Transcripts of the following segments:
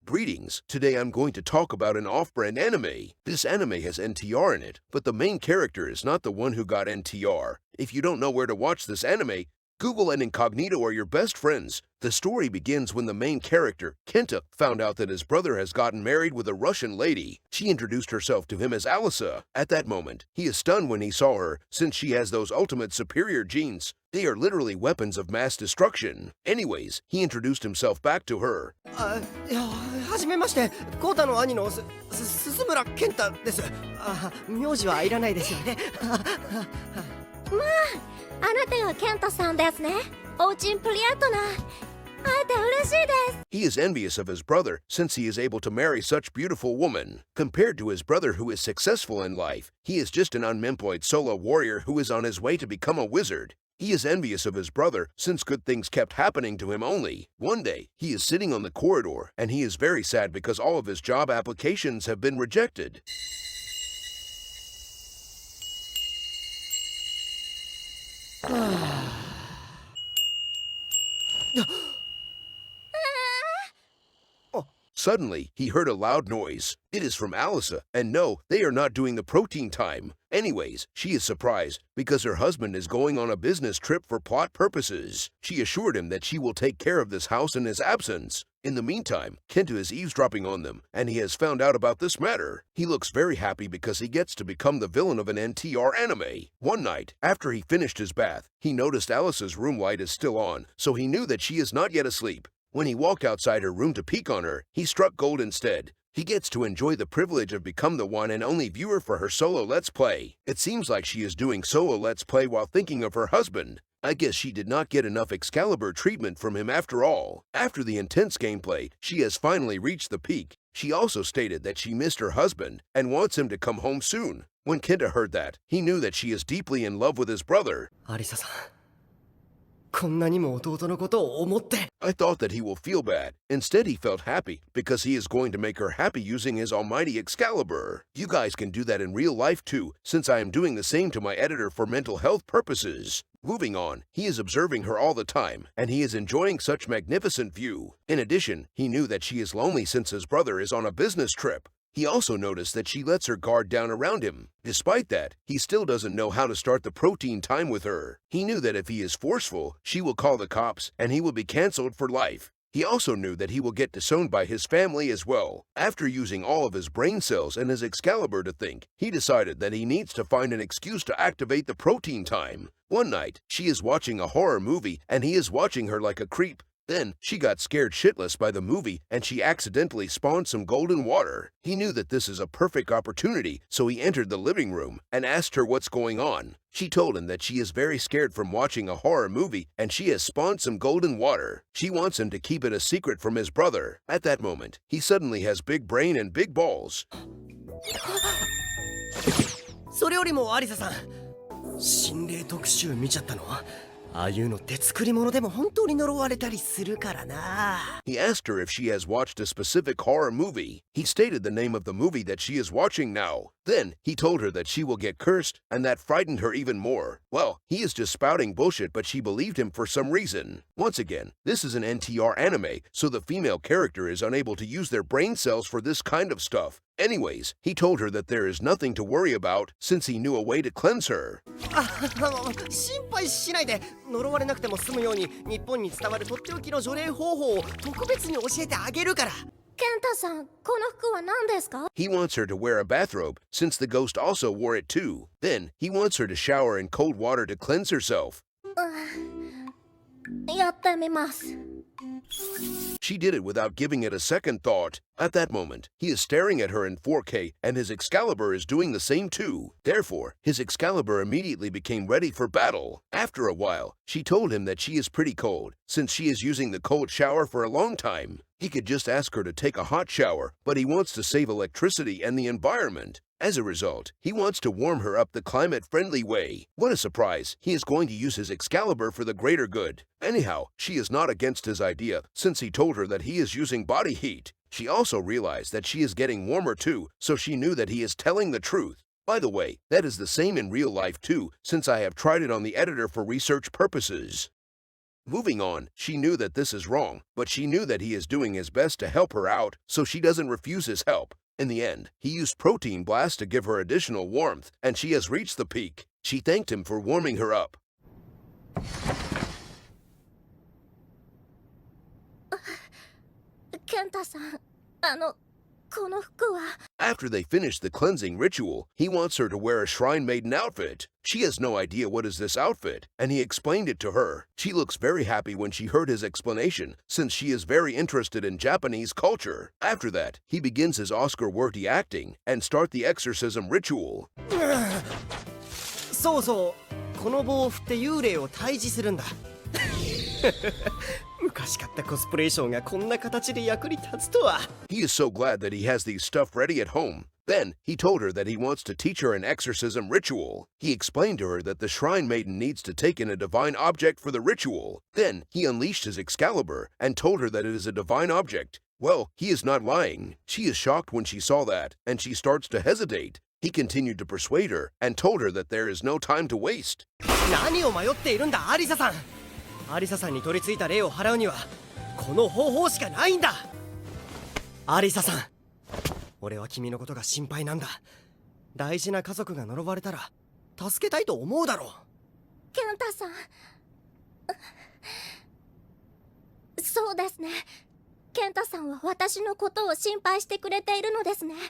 Greetings, today I'm going to talk about an off-brand anime. This anime has NTR in it, but the main character is not the one who got NTR. If you don't know where to watch this anime, Google and Incognito are your best friends. The story begins when the main character, Kenta, found out that his brother has gotten married with a Russian lady. She introduced herself to him as Alisa. At that moment, he is stunned when he saw her, since she has those ultimate superior genes. They are literally weapons of mass destruction. Anyways, he introduced himself back to her. はじめまして、コータの兄の鈴村健太です。名字はいらないですよね。あなたがケントさんですね。おうちんプリエットな。会えて嬉しいです。 He is envious of his brother since he is able to marry such beautiful woman. Compared to his brother who is successful in life, he is just an unemployed solo warrior who is on his way to become a wizard. He is envious of his brother since good things kept happening to him only. One day, he is sitting on the corridor and he is very sad because all of his job applications have been rejected. Suddenly, he heard a loud noise. It is from Alisa, and no, they are not doing the protein time. Anyways, she is surprised because her husband is going on a business trip for plot purposes. She assured him that she will take care of this house in his absence. In the meantime, Kenta is eavesdropping on them, and he has found out about this matter. He looks very happy because he gets to become the villain of an NTR anime. One night, after he finished his bath, he noticed Alisa's room light is still on, so he knew that she is not yet asleep. When he walked outside her room to peek on her, he struck gold instead. He gets to enjoy the privilege of become the one and only viewer for her solo Let's Play. It seems like she is doing solo Let's Play while thinking of her husband. I guess she did not get enough Excalibur treatment from him after all. After the intense gameplay, she has finally reached the peak. She also stated that she missed her husband and wants him to come home soon. When Kenta heard that, he knew that she is deeply in love with his brother. アリサさん、こんなにも弟のことを思って。 I thought that he will feel bad. Instead, he felt happy because he is going to make her happy using his almighty Excalibur. You guys can do that in real life too, since I am doing the same to my editor for mental health purposes. Moving on, he is observing her all the time, and he is enjoying such magnificent view. In addition, he knew that she is lonely since his brother is on a business trip. He also noticed that she lets her guard down around him. Despite that, he still doesn't know how to start the protein time with her. He knew that if he is forceful, she will call the cops and he will be cancelled for life. He also knew that he will get disowned by his family as well. After using all of his brain cells and his Excalibur to think, he decided that he needs to find an excuse to activate the protein time. One night, she is watching a horror movie and he is watching her like a creep. Then, she got scared shitless by the movie and she accidentally spawned some golden water. He knew that this is a perfect opportunity, so he entered the living room and asked her what's going on. She told him that she is very scared from watching a horror movie and she has spawned some golden water. She wants him to keep it a secret from his brother. At that moment, he suddenly has big brain and big balls. それよりもアリサさん、心霊特集見ちゃったの？ああいうのって作り物でも本当に呪われたりするからな。 He asked her if she has watched a specific horror movie. He stated the name of the movie that she is watching now. Then, he told her that she will get cursed, and that frightened her even more. Well, he is just spouting bullshit, but she believed him for some reason. Once again, this is an NTR anime, so the female character is unable to use their brain cells for this kind of stuff. Anyways, he told her that there is nothing to worry about since he knew a way to cleanse her. 心配しないで。呪われなくても済むように日本に伝わるとっておきの除霊方法を特別に教えてあげるから。ケンタさん、この服は何ですか？ He wants her to wear a bathrobe since the ghost also wore it too. Then, he wants her to shower in cold water to cleanse herself. やってみます。 She did it without giving it a second thought. At that moment, he is staring at her in 4K and his Excalibur is doing the same too. Therefore, his Excalibur immediately became ready for battle. After a while, she told him that she is pretty cold, since she is using the cold shower for a long time. He could just ask her to take a hot shower, but he wants to save electricity and the environment. As a result, he wants to warm her up the climate-friendly way. What a surprise! He is going to use his Excalibur for the greater good. Anyhow, she is not against his idea, since he told her that he is using body heat. She also realized that she is getting warmer too, so she knew that he is telling the truth. By the way, that is the same in real life too, since I have tried it on the editor for research purposes. Moving on, she knew that this is wrong, but she knew that he is doing his best to help her out, so she doesn't refuse his help. In the end, he used Protein Blast to give her additional warmth, and she has reached the peak. She thanked him for warming her up. ケンタさん、この服は。 After they finish the cleansing ritual, he wants her to wear a shrine maiden outfit. She has no idea what is this outfit, and he explained it to her. She looks very happy when she heard his explanation, since she is very interested in Japanese culture. After that, he begins his Oscar-worthy acting and start the exorcism ritual. そうそう、この棒を振って幽霊を退治するんだ。昔買ったコスプレ衣装がこんな形で役に立つとは。He is so glad that he has these stuff ready at home. Then, he told her that he wants to teach her an exorcism ritual. He explained to her that the shrine maiden needs to take in a divine object for the ritual. Then, he unleashed his Excalibur and told her that it is a divine object. Well, he is not lying. She is shocked when she saw that, and she starts to hesitate. He continued to persuade her and told her that there is no time to waste. 何を迷っているんだ、アリサさん。アリサさんに取り付いた霊を払うにはこの方法しかないんだ。アリサさん、俺は君のことが心配なんだ。大事な家族が呪われたら助けたいと思うだろう。ケンタさん、そうですね。ケンタさんは私のことを心配してくれているのですね。わ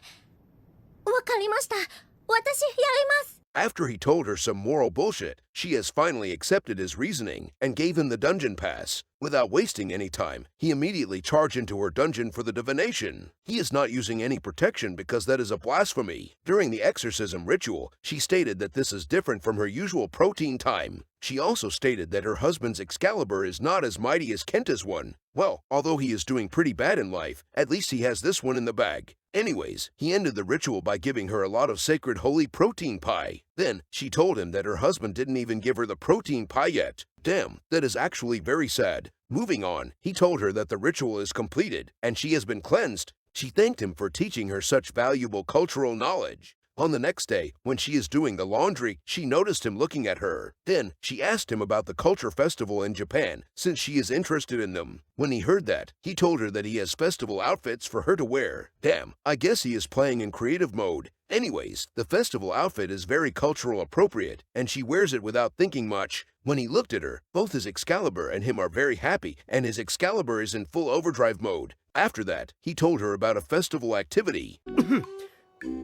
かりました。私やります。 After he told her some moral bullshit, she has finally accepted his reasoning and gave him the dungeon pass. Without wasting any time, he immediately charged into her dungeon for the divination. He is not using any protection because that is a blasphemy. During the exorcism ritual, she stated that this is different from her usual protein time. She also stated that her husband's Excalibur is not as mighty as Kenta's one. Well, although he is doing pretty bad in life, at least he has this one in the bag. Anyways, he ended the ritual by giving her a lot of sacred holy protein pie. Then, she told him that her husband didn't even give her the protein pie yet. Damn, that is actually very sad. Moving on, he told her that the ritual is completed and she has been cleansed. She thanked him for teaching her such valuable cultural knowledge. On the next day, when she is doing the laundry, she noticed him looking at her. Then, she asked him about the culture festival in Japan, since she is interested in them. When he heard that, he told her that he has festival outfits for her to wear. Damn, I guess he is playing in creative mode. Anyways, the festival outfit is very cultural appropriate, and she wears it without thinking much. When he looked at her, both his Excalibur and him are very happy, and his Excalibur is in full overdrive mode. After that, he told her about a festival activity.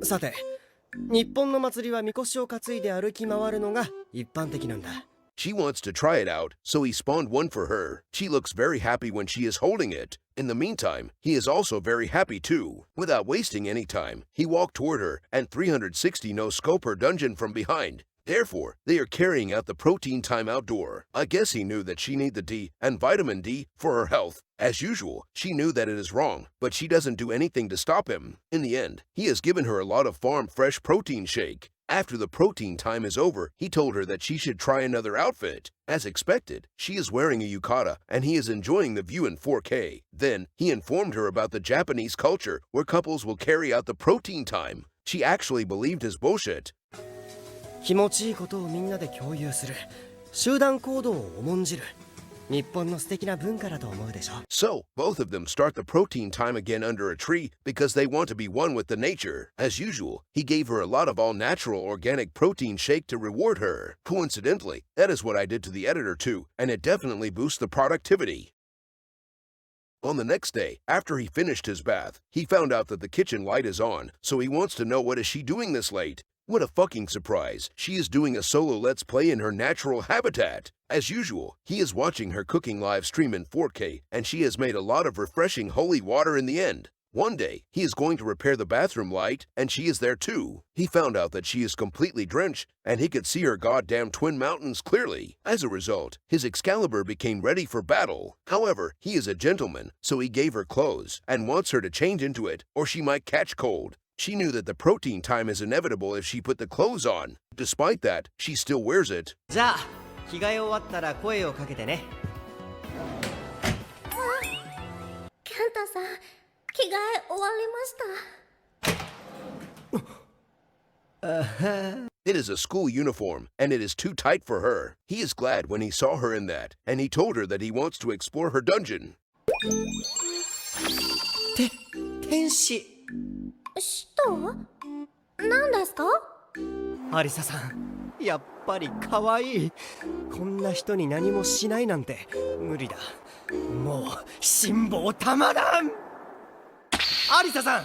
さて、日本の祭りはみこしを担いで歩き回るのが一般的なんだ。She wants to try it out, so he spawned one for her. She looks very happy when she is holding it. In the meantime, he is also very happy too. Without wasting any time, he walked toward her and 360 no-scope her dungeon from behind. Therefore, they are carrying out the protein time outdoor. I guess he knew that she need the D and vitamin D for her health. As usual, she knew that it is wrong, but she doesn't do anything to stop him. In the end, he has given her a lot of farm fresh protein shake. After the protein time is over, he told her that she should try another outfit. As expected, she is wearing a yukata and he is enjoying the view in 4K. Then, he informed her about the Japanese culture where couples will carry out the protein time. She actually believed his bullshit. 気持ちいいことをみんなで共有する。集団行動を重んじる。日本の素敵な文化だと思うでしょ。So, both of them start the protein time again under a tree because they want to be one with the nature. As usual, he gave her a lot of all-natural organic protein shake to reward her. Coincidentally, that is what I did to the editor too, and it definitely boosts the productivity. On the next day, after he finished his bath, he found out that the kitchen light is on, so he wants to know what is she doing this late. What a fucking surprise. She is doing a solo let's play in her natural habitat. As usual, he is watching her cooking live stream in 4K, and she has made a lot of refreshing holy water in the end. One day, he is going to repair the bathroom light, and she is there too. He found out that she is completely drenched, and he could see her goddamn twin mountains clearly. As a result, his Excalibur became ready for battle. However, he is a gentleman, so he gave her clothes, and wants her to change into it, or she might catch cold. She knew that the protein time is inevitable if she put the clothes on. Despite that, she still wears it. じゃあ、着替え終わったら声をかけてね。ケンタさん、着替え終わりました。It is a school uniform, and it is too tight for her. He is glad when he saw her in that, and he told her that he wants to explore her dungeon. 天使使徒何ですか？アリサさん、やっぱり可愛い。こんな人に何もしないなんて無理だ。もう辛抱たまらん。アリサさん。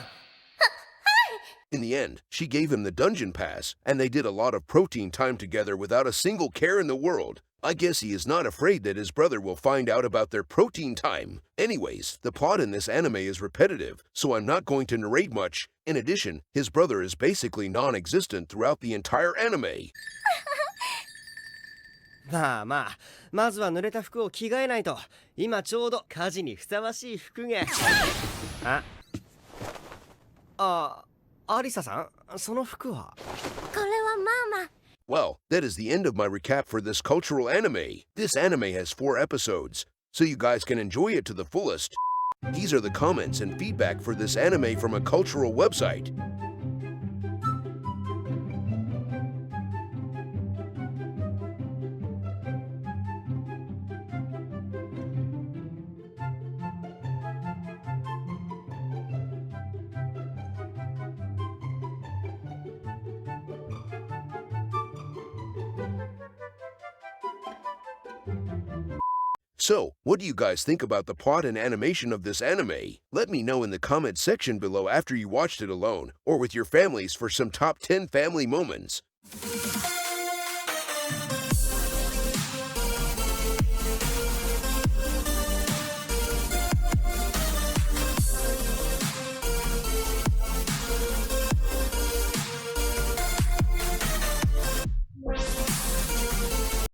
In the end, she gave him the dungeon pass, and they did a lot of protein time together without a single care in the world. I guess he is not afraid that his brother will find out about their protein time. Anyways, the plot in this anime is repetitive, so I'm not going to narrate much. In addition, his brother is basically non-existent throughout the entire anime. まあまあ、まずは濡れた服を着替えないと。今ちょうど火事にふさわしい服が。アリサさん、その服は？これはママ。Well, that is the end of my recap for this cultural anime. This anime has 4 episodes, so you guys can enjoy it to the fullest. These are the comments and feedback for this anime from a cultural website. So, what do you guys think about the plot and animation of this anime? Let me know in the comment section below after you watched it alone, or with your families for some top 10 family moments.